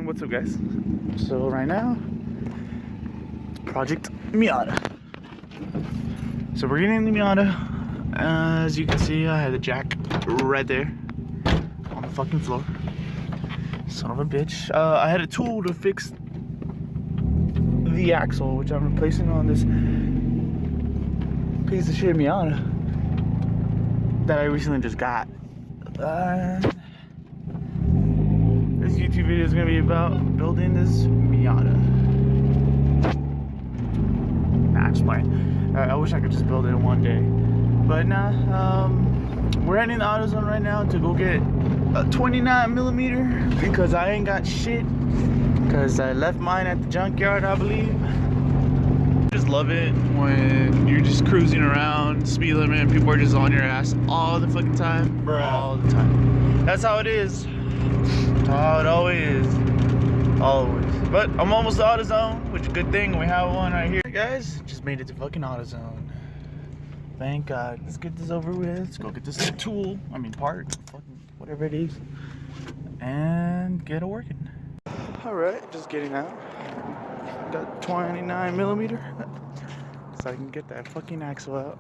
What's up, guys? So right now, it's Project Miata. So we're getting the Miata. As you can see, I have the jack right there on the fucking floor. Son of a bitch. I had a tool to fix the axle, which I'm replacing on this piece of shit Miata that I recently just got. This YouTube video is going to be about building this Miata. Nah, I'm just playing. I wish I could just build it in one day. But nah, we're heading to AutoZone right now to go get a 29mm because I ain't got shit. Because I left mine at the junkyard, I believe. Just love it when you're just cruising around, speed limit, and people are just on your ass all the fucking time. Bruh. All the time. That's how it is. How it always is. Always. But I'm almost to AutoZone, which is a good thing. We have one right here. Hey guys, just made it to fucking AutoZone. Thank God. Let's get this over with. Let's go get this tool. Part. Fucking whatever it is. And get it working. Alright, just getting out. Got 29mm. So I can get that fucking axle out.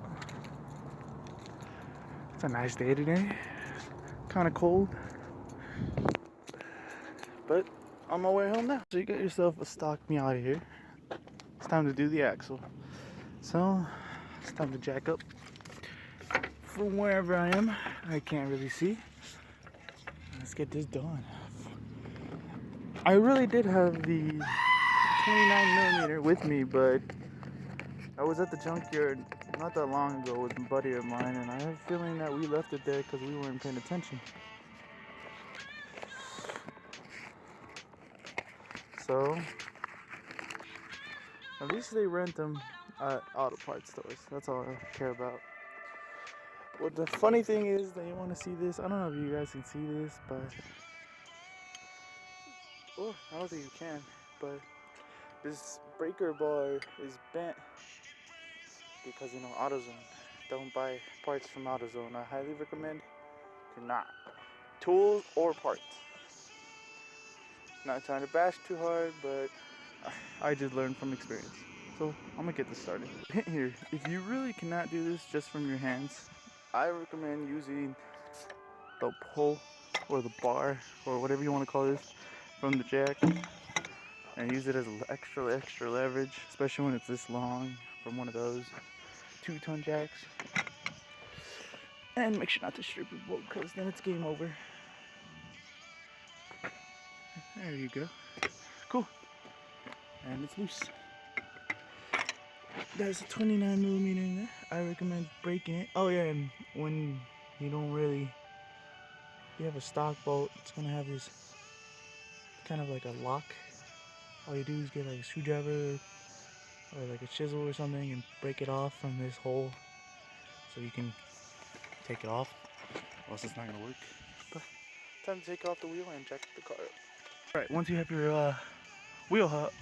It's a nice day today. Kind of cold. But on my way home now. So you got yourself a stock Miata here. It's time to do the axle. So it's time to jack up from wherever I am. I can't really see. Let's get this done. I really did have the 29mm with me, but I was at the junkyard not that long ago with a buddy of mine, and I have a feeling that we left it there because we weren't paying attention. So at least they rent them at auto parts stores. That's all I care about. Well, the funny thing is that you want to see this. I don't know if you guys can see this, but oh, I don't think you can. But this breaker bar is bent because AutoZone. Don't buy parts from AutoZone. I highly recommend do not. Tools or parts. Not trying to bash too hard, but I just learned from experience. So I'm gonna get this started. Here, if you really cannot do this just from your hands, I recommend using the pull or the bar or whatever you want to call this from the jack and use it as extra leverage, especially when it's this long from one of those 2-ton jacks. And make sure not to strip your bolt because then it's game over. There you go. Cool. And it's loose. There's a 29mm in there. I recommend breaking it. Oh yeah, and when you have a stock bolt, it's gonna have this kind of like a lock. All you do is get like a screwdriver or like a chisel or something and break it off from this hole so you can take it off, or else it's not gonna work. But time to take off the wheel and jack the car up. Alright, once you have your wheel off,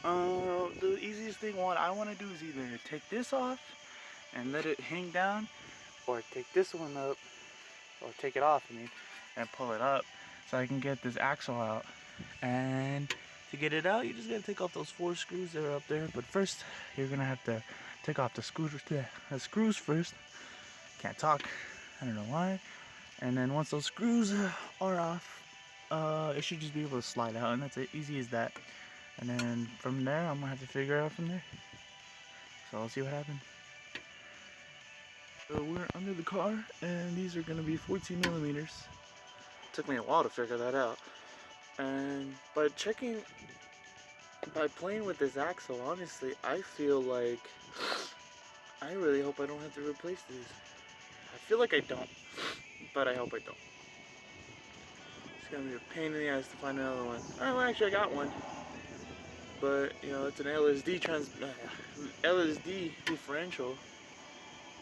the easiest thing I want to do is either take this off and let it hang down, or take this one up, or take it off and pull it up so I can get this axle out. And to get it out, you just gotta take off those 4 screws that are up there. But first, you're gonna have to take off the screws first. Can't talk, I don't know why. And then once those screws are off, it should just be able to slide out, and that's it, easy as that. And then from there, I'm gonna have to figure it out from there. So I'll see what happens. So we're under the car, and these are gonna be 14mm. Took me a while to figure that out. And by playing with this axle, honestly, I feel like I really hope I don't have to replace these. I feel like I don't, but I hope I don't. It's gonna be a pain in the ass to find another one. Oh, well, actually I got one, but it's an LSD differential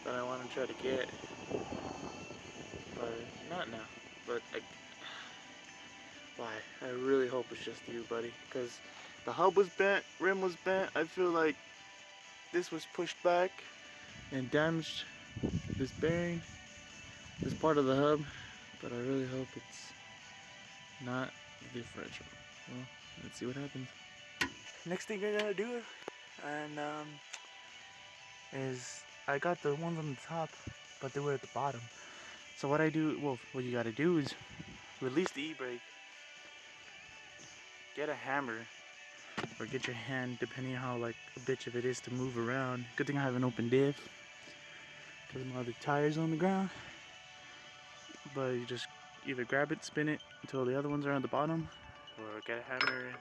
that I want to try to get, but not now. But why? I really hope it's just you, buddy, because the hub was bent, rim was bent. I feel like this was pushed back and damaged this bearing, this part of the hub, but I really hope it's not the differential. Well, let's see what happens. Next thing I gotta do, and is I got the ones on the top, but they were at the bottom. So what I do, well, what you gotta do is release the e-brake, get a hammer, or get your hand, depending on how like a bitch of it is to move around. Good thing I have an open diff, because my other tire's on the ground. But you just either grab it, spin it until the other ones are on the bottom, or get a hammer,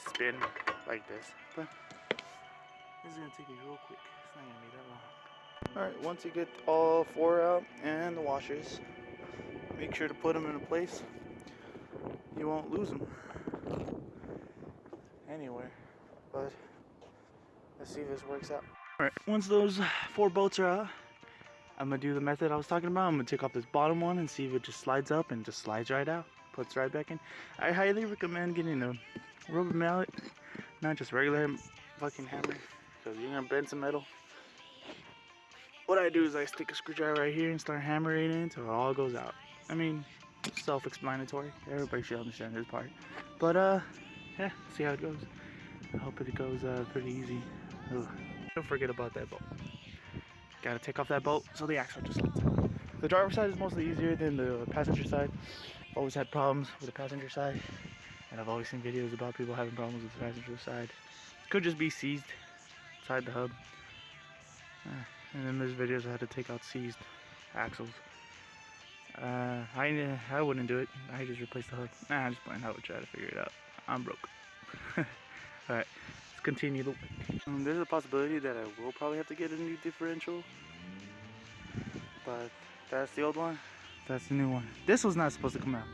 spin like this. But this is gonna take me real quick. It's not gonna be that long. Alright, once you get all four out and the washers, make sure to put them in a place you won't lose them anywhere. But let's see if this works out. Alright, once those 4 bolts are out, I'm gonna do the method I was talking about. I'm gonna take off this bottom one and see if it just slides up and just slides right out, puts right back in. I highly recommend getting a rubber mallet, not just regular fucking hammer, because you're gonna bend some metal. What I do is I stick a screwdriver right here and start hammering it until it all goes out. I mean, self-explanatory. Everybody should understand this part. But yeah, see how it goes. I hope it goes pretty easy. Ugh. Don't forget about that bolt. Gotta take off that bolt so the axle just slides out. The driver's side is mostly easier than the passenger side. I've always had problems with the passenger side, and I've always seen videos about people having problems with the passenger side. It could just be seized inside the hub. And then there's videos I had to take out seized axles. I wouldn't do it. I just replace the hook. Nah, I'm just playing. I would try to figure it out. I'm broke. Alright, let's continue the work. There's a possibility that I will probably have to get a new differential. But that's the old one. That's the new one. This was not supposed to come out.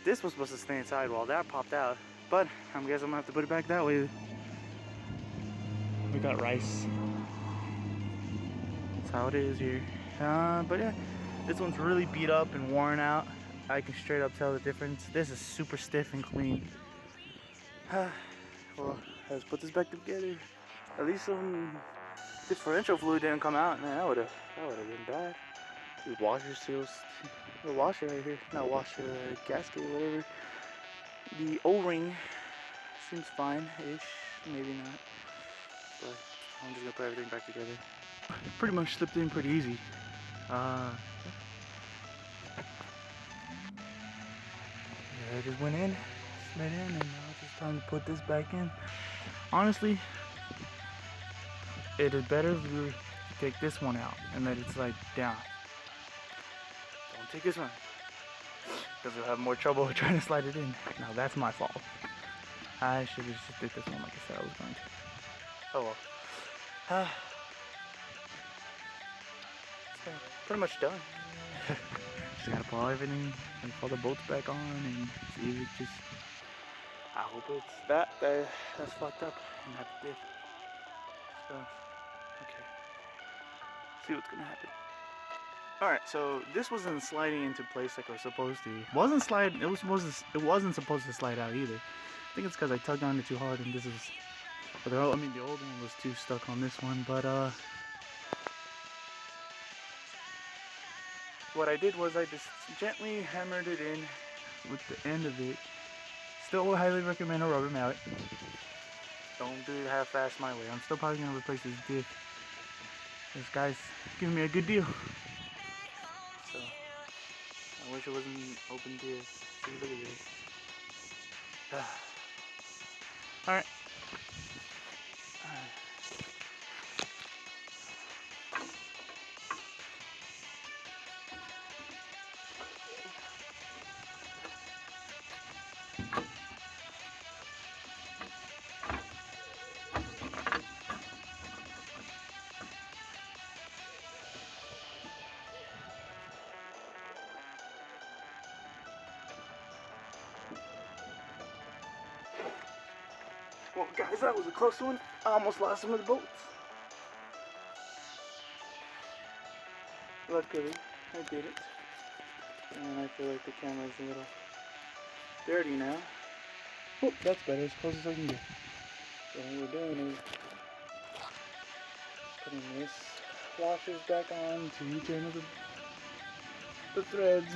This was supposed to stay inside while that popped out. But I guess I'm gonna have to put it back that way. We got rice. That's how it is here. But yeah, this one's really beat up and worn out. I can straight up tell the difference. This is super stiff and clean. Well, let's put this back together. At least some differential fluid didn't come out. Man, that would have been bad. The washer seals, the washer right here, not washer, gasket, whatever. The O-ring seems fine-ish, maybe not. But I'm just gonna put everything back together. Pretty much slipped in pretty easy. Yeah, I just went in, slid in, and now it's just time to put this back in. Honestly, it is better if you take this one out and let it slide down. Don't take this one, because you'll have more trouble trying to slide it in. Now that's my fault. I should have just did this one like I said I was going to. Oh well. It's pretty much done. Just gotta pull everything and pull the bolts back on and see if it just. I hope it's that's fucked up and not the diff. So, okay. See what's gonna happen. Alright, so this wasn't sliding into place like it was supposed to. It wasn't supposed to slide out either. I think it's because I tugged on it too hard and this is. But the old one was too stuck on this one, but what I did was I just gently hammered it in with the end of it. Still would highly recommend a rubber mallet. Don't do it half-assed my way. I'm still probably gonna replace this diff. This guy's giving me a good deal. So I wish it wasn't open diff. See, look at this. Alright. Well, guys, that was a close one. I almost lost some of the bolts. Luckily, I did it. And I feel like the camera's a little dirty now. Oh, that's better. As close as I can get. So what we're doing is putting this washers back on to each end of the threads.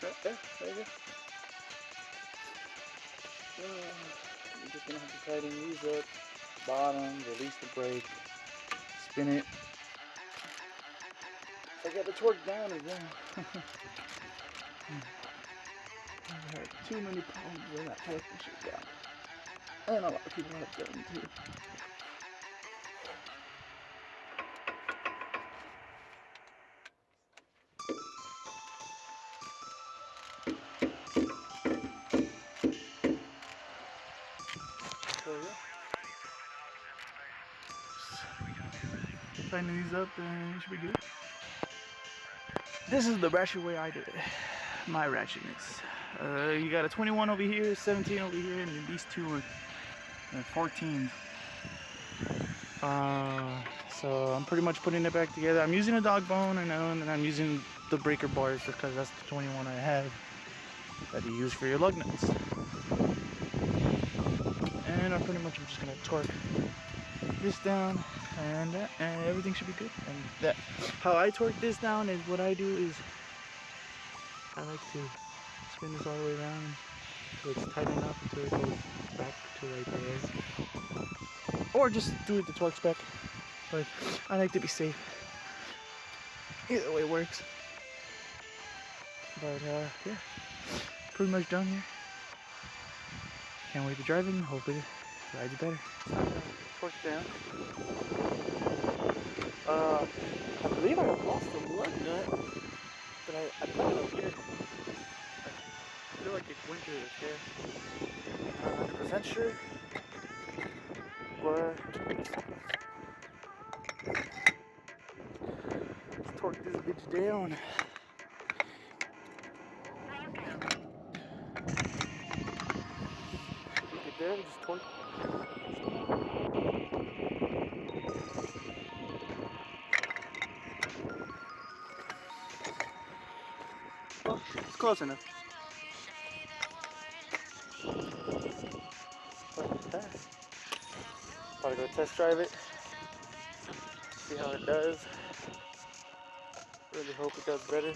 Right there you go. You're just gonna have to tighten these up. Bottom, release the brake, spin it. I got the torque down as well. I had too many problems with that torque shit down. And a lot of people have done too. So yeah. Tighten these up and it should be good. This is the ratchet way I do it. My ratchetness. You got a 21 over here, 17 over here, and then these two are 14. So I'm pretty much putting it back together. I'm using a dog bone, I know, and then I'm using the breaker bars because that's the 21 I have that you use for your lug nuts. And I'm pretty much just gonna torque this down, and everything should be good. And that, how I torque this down is what I do is I like to spin this all the way around so it's tight enough until it goes back to right there. Or just do it the torque spec. But I like to be safe. Either way works. But yeah, pretty much done here. Can't wait to drive it and hopefully it rides better. Torque down. I believe I lost the lug nut, but I put it up here. I feel like it went through the chair. I'm not 100% sure, but let's torque this bitch down. Get there, just torque. Oh, it's close enough. Probably go test drive it, see how it does. Really hope it does better.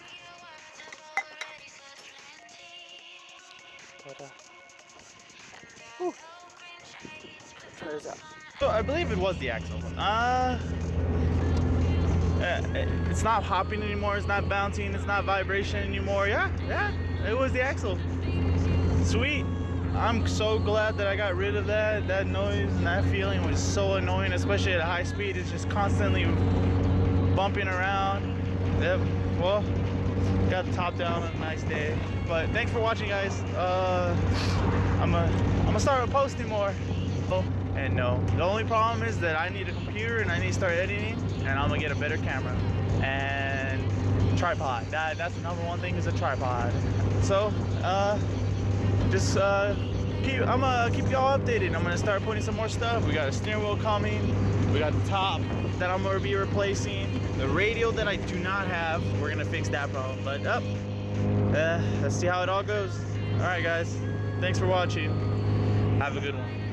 But try this out. So I believe it was the axle. It's not hopping anymore. It's not bouncing. It's not vibration anymore. Yeah, it was the axle. Sweet. I'm so glad that I got rid of that. That noise and that feeling was so annoying, especially at high speed. It's just constantly bumping around. Yep. Well, got the top down on a nice day. But thanks for watching, guys. I'm gonna start posting more. And no, the only problem is that I need a computer and I need to start editing, and I'm gonna get a better camera and tripod. That's the number one thing, is a tripod. So I'm gonna keep y'all updated. I'm gonna start putting some more stuff. We got a steering wheel coming. We got the top that I'm gonna be replacing. The radio that I do not have, we're gonna fix that problem. But let's see how it all goes. All right, guys. Thanks for watching. Have a good one.